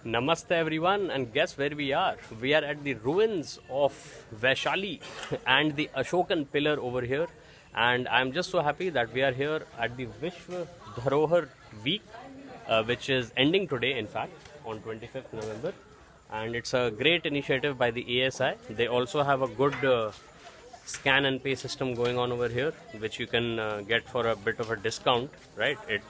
Namaste everyone, and guess where we are? We are at the ruins of Vaishali and the Ashokan Pillar over here, and I'm just so happy that we are here at the Vishwa Dharohar Week, which is ending today in fact on 25th November, and it's a great initiative by the ASI. They also have a good scan and pay system going on over here, which you can get for a bit of a discount, right? It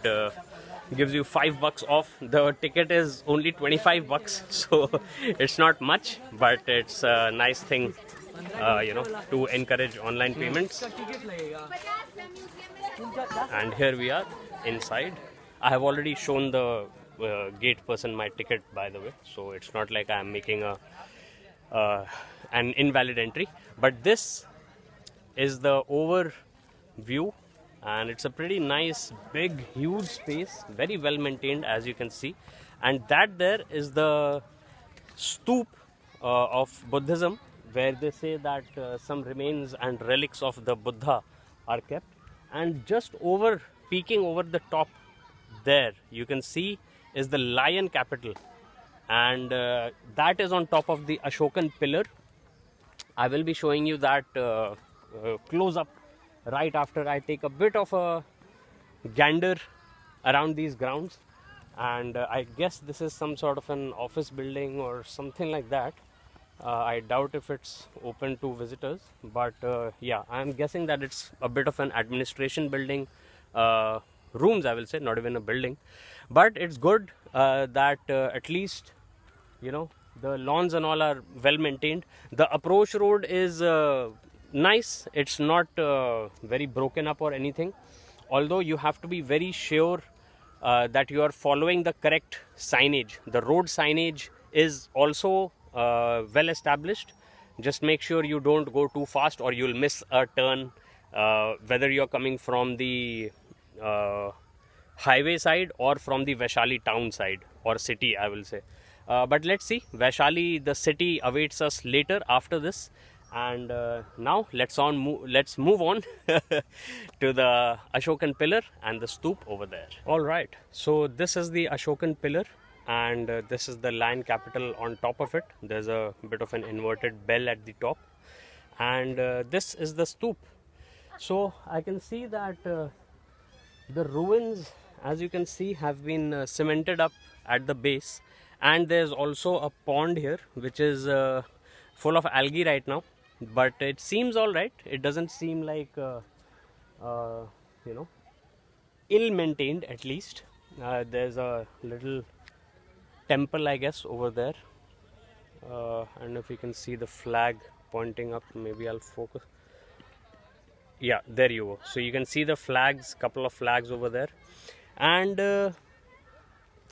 gives you $5 off. The ticket is only $25, so it's not much, but it's a nice thing, to encourage online payments. And here we are inside. I have already shown the gate person my ticket, by the way, so it's not like I'm making an invalid entry. But this is the overview, and it's a pretty nice, big, huge space, very well maintained, as you can see. And that there is the stoop of Buddhism, where they say that some remains and relics of the Buddha are kept. And just over, peeking over the top there, you can see is the lion capital, and that is on top of the Ashokan Pillar. I will be showing you that close up right after I take a bit of a gander around these grounds. And I guess this is some sort of an office building or something like that. I doubt if it's open to visitors, but yeah, I'm guessing that it's a bit of an administration building, rooms, I will say, not even a building. But it's good that at least, the lawns and all are well maintained. The approach road is nice. It's not very broken up or anything, although you have to be very sure that you are following the correct signage. The road signage is also well established. Just make sure you don't go too fast or you'll miss a turn, whether you're coming from the highway side or from the Vaishali town side or city, I will say. But let's see, Vaishali, the city, awaits us later after this. And now let's move on to the Ashokan Pillar and the stoop over there. All right, so this is the Ashokan Pillar, and this is the lion capital on top of it. There's a bit of an inverted bell at the top, and this is the stoop. So I can see that the ruins, as you can see, have been cemented up at the base, and there's also a pond here which is full of algae right now. But it seems all right. It doesn't seem like ill maintained, at least. There's a little temple, I guess, over there, and if you can see the flag pointing up, maybe I'll focus. Yeah, there you go. So you can see the flags, couple of flags over there, and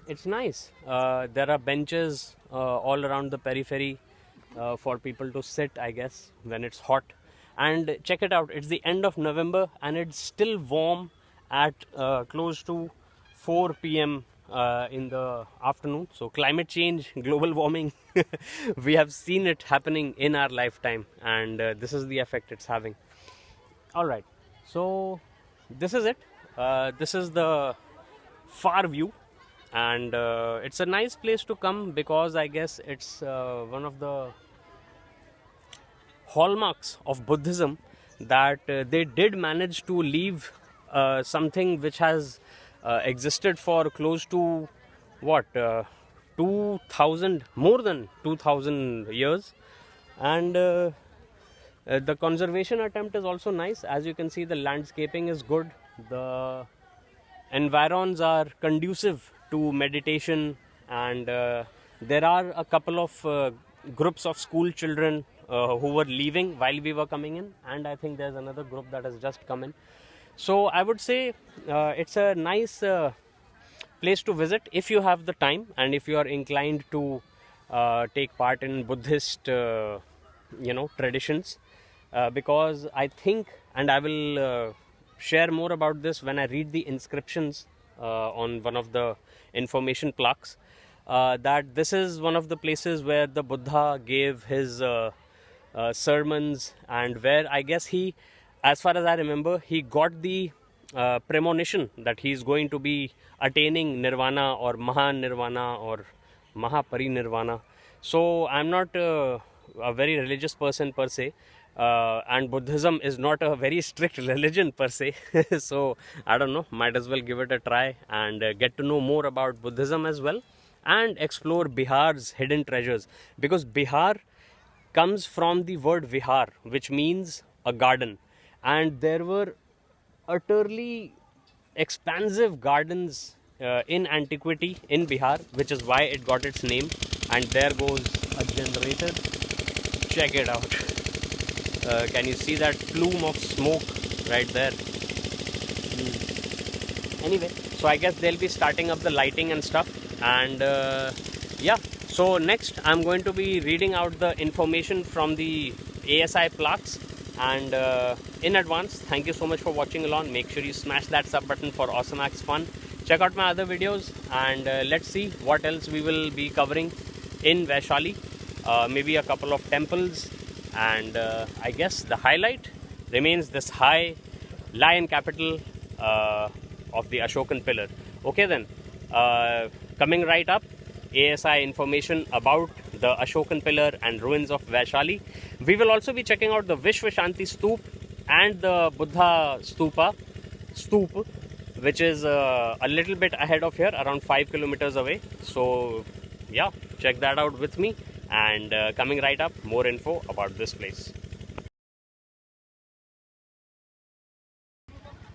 it's nice. There are benches all around the periphery for people to sit, I guess, when it's hot. And check it out, it's the end of November and it's still warm at close to 4 p.m. In the afternoon. So climate change, global warming, we have seen it happening in our lifetime, and this is the effect it's having. All right, so this is it. This is the far view, and it's a nice place to come because I guess it's one of the hallmarks of Buddhism that they did manage to leave something which has existed for close to 2000, more than 2000 years. And the conservation attempt is also nice. As you can see, the landscaping is good, the environs are conducive to meditation, and there are a couple of groups of school children who were leaving while we were coming in, and I think there's another group that has just come in. So I would say it's a nice place to visit if you have the time and if you are inclined to take part in Buddhist traditions, because I think, and I will share more about this when I read the inscriptions on one of the information plaques, that this is one of the places where the Buddha gave his sermons, and where I guess he, as far as I remember, he got the premonition that he is going to be attaining nirvana or maha nirvana or Mahaparinirvana. So I'm not a very religious person per se, and Buddhism is not a very strict religion per se. So I don't know, might as well give it a try and get to know more about Buddhism as well, and explore Bihar's hidden treasures, because Bihar comes from the word Vihar, which means a garden, and there were utterly expansive gardens in antiquity in Bihar, which is why it got its name. And there goes a generator. Check it out. Can you see that plume of smoke right there? Anyway, so I guess they'll be starting up the lighting and stuff. And yeah, so next I'm going to be reading out the information from the ASI plaques. And in advance, thank you so much for watching along. Make sure you smash that sub button for awesomax fun. Check out my other videos, and let's see what else we will be covering in Vaishali. Maybe a couple of temples, and I guess the highlight remains this high lion capital of the Ashokan Pillar. Okay then, coming right up, ASI information about the Ashokan Pillar and ruins of Vaishali. We will also be checking out the Vishwa Shanti Stoop and the Buddha Stoop, which is a little bit ahead of here, around 5 kilometers away. So yeah, check that out with me. And coming right up, more info about this place.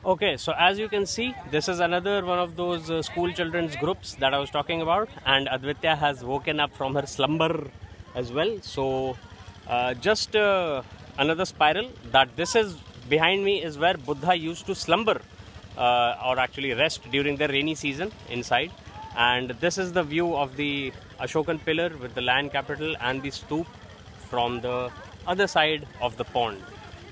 Okay, so as you can see, this is another one of those school children's groups that I was talking about, and Advitya has woken up from her slumber as well. So just another spiral, that this is behind me is where Buddha used to slumber or actually rest during the rainy season inside. And this is the view of the Ashokan Pillar with the land capital and the stoop from the other side of the pond.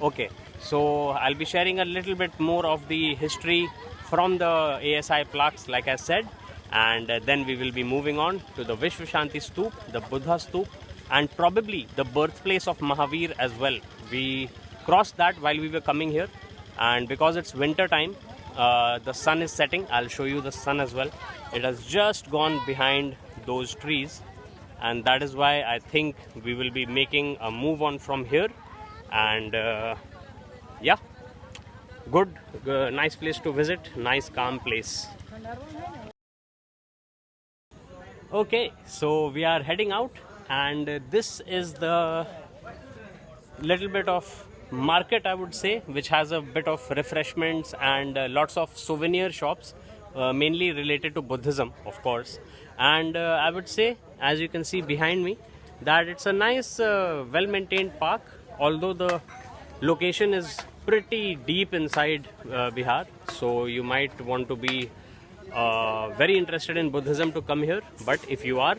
Okay, so I'll be sharing a little bit more of the history from the ASI plaques, like I said, and then we will be moving on to the Vishwa Shanti Stoop, the Buddha Stoop, and probably the birthplace of Mahavir as well. We crossed that while we were coming here, and because it's winter time, the sun is setting. I'll show you the sun as well. It has just gone behind those trees, and that is why I think we will be making a move on from here. And yeah, good, nice place to visit, nice calm place. Okay, so we are heading out, and this is the little bit of market, I would say, which has a bit of refreshments and lots of souvenir shops, mainly related to Buddhism, of course. And I would say, as you can see behind me, that it's a nice, well-maintained park, although the location is pretty deep inside Bihar. So you might want to be very interested in Buddhism to come here. But if you are,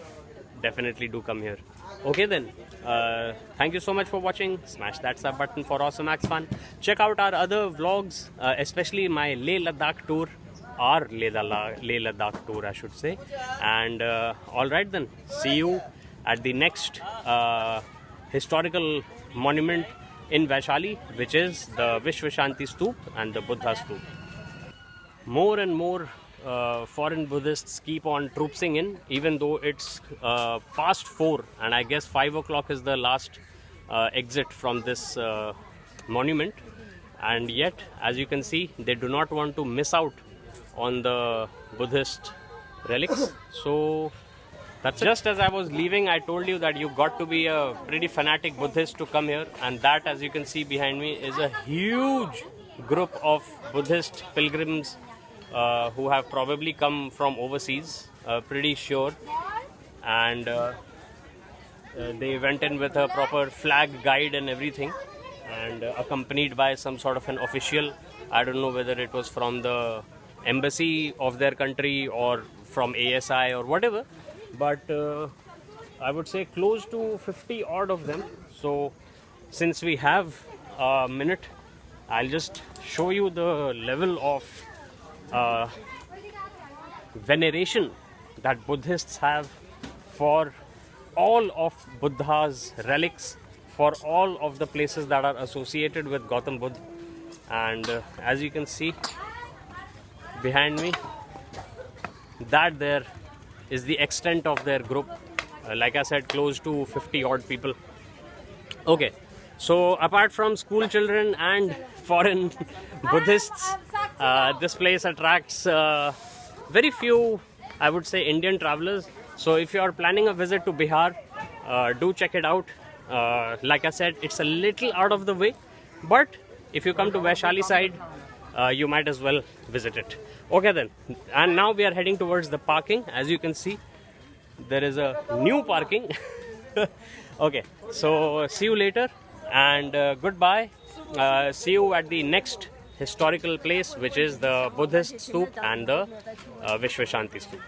definitely do come here. Okay then, thank you so much for watching. Smash that sub button for awesomax fun. Check out our other vlogs, especially my Leh Ladakh tour, or Leh Ladakh tour I should say. And alright then, see you at the next historical monument in Vaishali, which is the Vishwa Shanti Stoop and the Buddha Stoop. More and more foreign Buddhists keep on troopsing in, even though it's past 4, and I guess 5 o'clock is the last exit from this monument. And yet, as you can see, they do not want to miss out on the Buddhist relics. So that's just as I was leaving, I told you that you got to be a pretty fanatic Buddhist to come here, and that, as you can see behind me, is a huge group of Buddhist pilgrims who have probably come from overseas, pretty sure. And they went in with a proper flag guide and everything, and accompanied by some sort of an official. I don't know whether it was from the embassy of their country or from ASI or whatever, but I would say close to 50 odd of them. So since we have a minute, I'll just show you the level of veneration that Buddhists have for all of Buddha's relics, for all of the places that are associated with Gautam Buddha. And as you can see behind me, that there is the extent of their group. Like I said, close to 50 odd people. Okay, so apart from school children and foreign Buddhists, this place attracts very few, I would say, Indian travelers. So if you are planning a visit to Bihar, do check it out. Like I said, it's a little out of the way, but if you come to Vaishali side, you might as well visit it. Okay then, and now we are heading towards the parking. As you can see, there is a new parking. Okay, so see you later, and goodbye. See you at the next historical place, which is the Buddhist Stoop and the Vishwa Shanti Stoop.